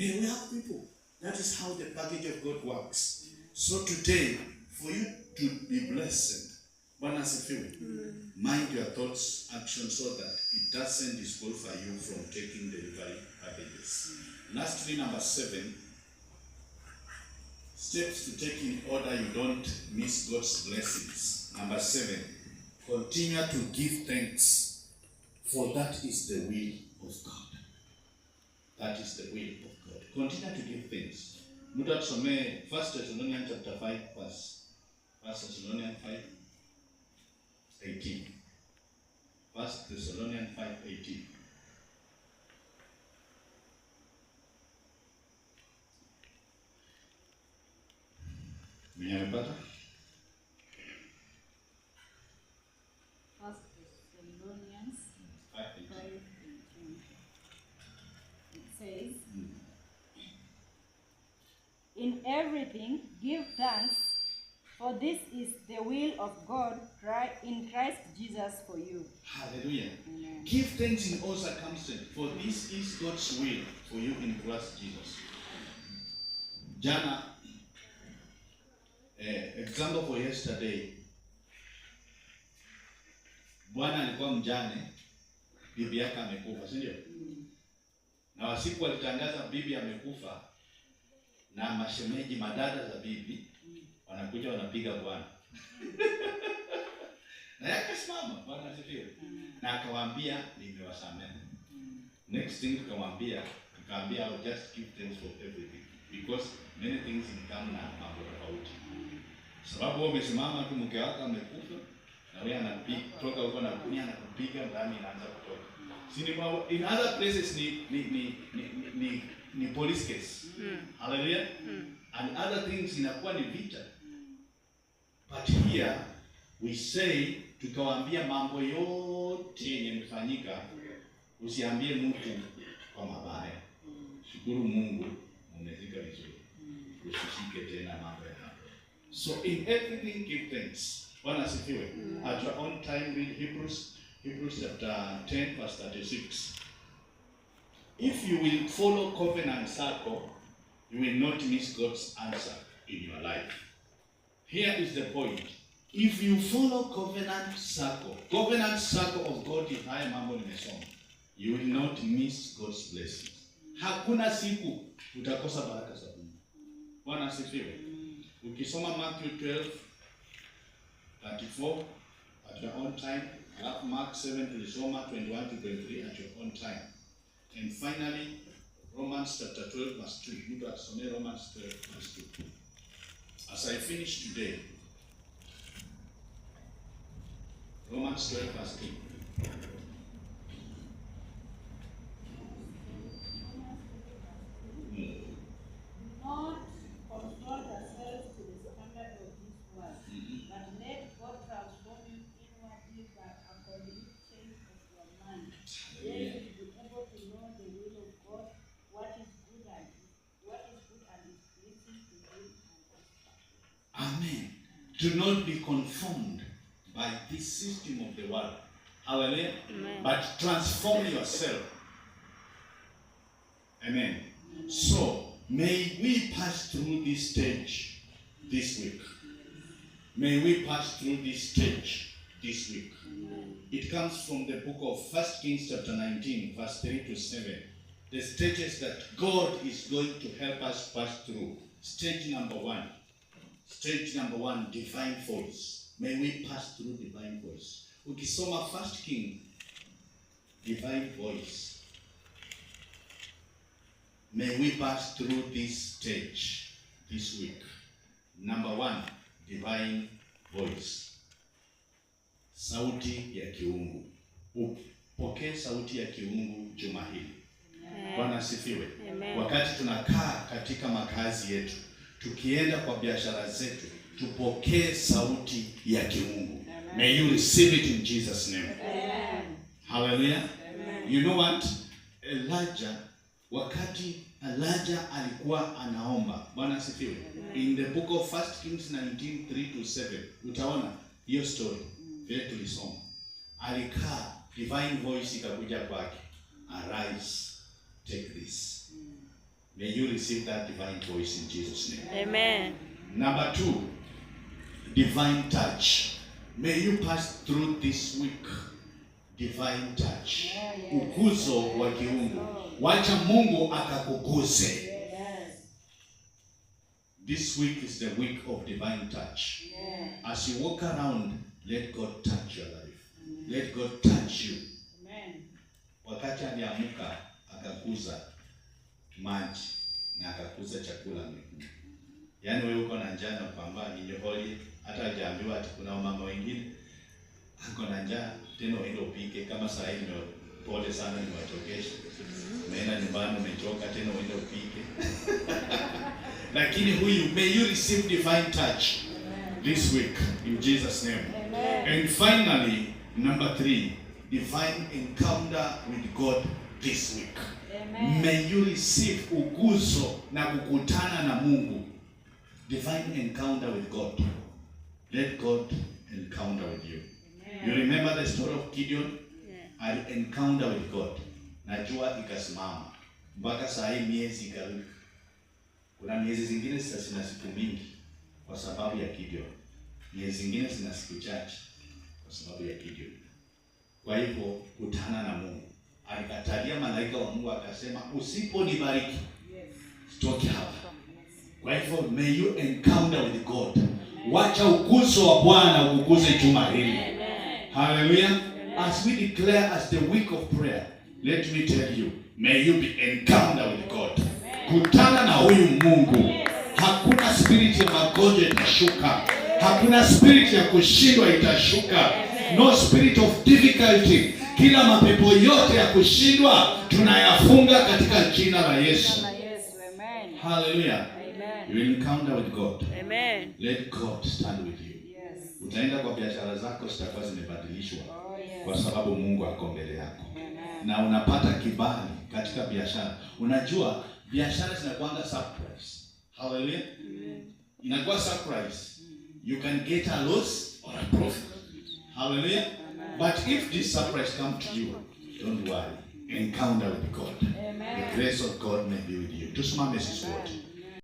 May we have people. That is how the package of God works. So today, for you to be blessed, mind your thoughts, actions, so that it doesn't disqualify you from taking delivery packages. Lastly, number 7, steps to take in order you don't miss God's blessings. Number 7, continue to give thanks, for that is the will of God. That is the will of God. Continue to give thanks. Mtu atusomee 1 Thessalonians chapter 5 verse 1 Thessalonians 5:18. 1 Thessalonians 5:18. Mmepata? 1 Thessalonians 5:18. It says, in everything give thanks, for this is the will of God in Christ Jesus for you. Hallelujah. Amen. Give thanks in all circumstances, for this is God's will for you in Christ Jesus. Jana, example for yesterday, bwana alikuwa mjane, bibi yake amekufa, si ndio? Na wasiku walitangaza bibi amekufa, na mashemeji madada za bibi wanakuja wanapiga bwana. Na yake simama, bwana asifiwe. Na akawaambia nimewasamehe. Next thing tukamwambia I'll just give thanks for everything, because many things come na mambo tofauti. Sababu wewe umesimama tu, mke wako amekufa na wewe anapiga toka huko na kunia na kupiga ndani inaanza kutoka. Si ni in other places ni police case. Hallelujah. And other things inakuwa ni vita. But here we say, tukawaambia mambo yote yenye yamefanyika, usiambie mtu kwa mabaya. Shukuru Mungu umezika vizuri. Usishike tena mambo ya hapo. So in everything give thanks. Bwana asifiwe. At your own time read Hebrews chapter 10 verse 36. If you will follow covenant circle, you will not miss God's answer in your life. Here is the point. If you follow covenant circle of God is haya mambo nimesoma, you will not miss God's blessings. Hakuna siku utakosa baraka za Mungu. Bwana asifiwe. Ukisoma Matthew 12:34 at your own time, Mark 7 tulisoma 21 to 23 at your own time. And finally, Romans chapter 12 verse 2. Mtu atusomee Romans 12 verse 2. As I finish today, Romans 12 verse 2. Not conform yourselves to the standard of this world, but let God transform you inwardly by a continued change of your mind. Then you will be able to know the will of God, what is good and is pleasing to Him and His. Amen. Do not be conformed by this system of the world. Hallelujah. Amen. But transform yourself. Amen. So, may we pass through this stage this week. May we pass through this stage this week. It comes from the book of 1 Kings chapter 19, verse 3 to 7. The stages that God is going to help us pass through. Stage number 1. Stage number 1, divine voice. May we pass through divine voice. Ukisoma 1 King, divine voice. May we pass through this stage this week. Number 1, divine voice. Sauti ya kiungu. Upokee sauti ya kiungu juma hili. Bwana asifiwe. Wakati tunakaa katika makazi yetu, tukienda kwa biashara zetu, tupokee sauti ya kiungu. May you receive it in Jesus' name. Amen. Hallelujah. Amen. You know what? Wakati Elijah alikuwa anaomba, Bwana asifiwe. In the book of 1 Kings 19:3-7, utaona hiyo story vile tulisoma. Alikaa, divine voice ikakuja kwake. Arise, take this. May you receive that divine voice in Jesus' name. Amen. Number 2, divine touch. May you pass through this week. Divine touch. Ukuzo wa kiungu. Wacha Mungu akakuguze. This week is the week of divine touch. As you walk around, let God touch your life. Let God touch you. Wakati aliamka akakuza maji na akakuza chakula miguuni. Yaani wewe uko na njaa na kupambana ninyoholi, hata hajaambiwa ati kuna mama wengine ako na njaa tena uende upike. Kama saa hii pole sana niwachokeshe. Umeenda nyumbani umechoka tena uende upike. Lakini huyu, may you receive divine touch this week in Jesus' name. Amen. And finally, number 3, divine encounter with God this week. Amen. May you receive uguzo na kukutana na Mungu. Divine encounter with God. Let God encounter with you. Amen. You remember the story of Gideon? Yeah. An encounter with God. Najua ikasimama. Mpaka saa hii miezi ikarudi. Kuna miezi zingine zina siku mingi kwa sababu ya Gideon. Miezi zingine zina siku chache kwa sababu ya Gideon. Kwa hivyo kutana na Mungu. Alikatalia malaika wa Mungu akasema, usiponibariki sitoki hapa. Kwa hivyo may you encounter with God. Wacha ukuzo wa Bwana ukuze juma hili. Hallelujah. As we declare as the week of prayer, let me tell you, may you be encounter with God. Kutana na huyu Mungu. Hakuna spirit ya magonjwa itashuka. Hakuna spirit ya kushindwa itashuka. No spirit of difficulty. Kila mapepo yote ya kushindwa tunayafunga katika jina la Yesu. Hallelujah. You will encounter with God. Amen. Let God stand with you. Utaenda kwa biashara zako zitakuwa zimebadilishwa kwa sababu Mungu ako mbele yako. Na unapata kibali katika biashara. Unajua biashara zinakuanga surprise. Hallelujah. Inakuwa surprise. You can get a loss or a profit. Hallelujah. But if this surprise comes to you, don't worry. Encounter with God. The grace of God may be with you. Tusimame sisi wote.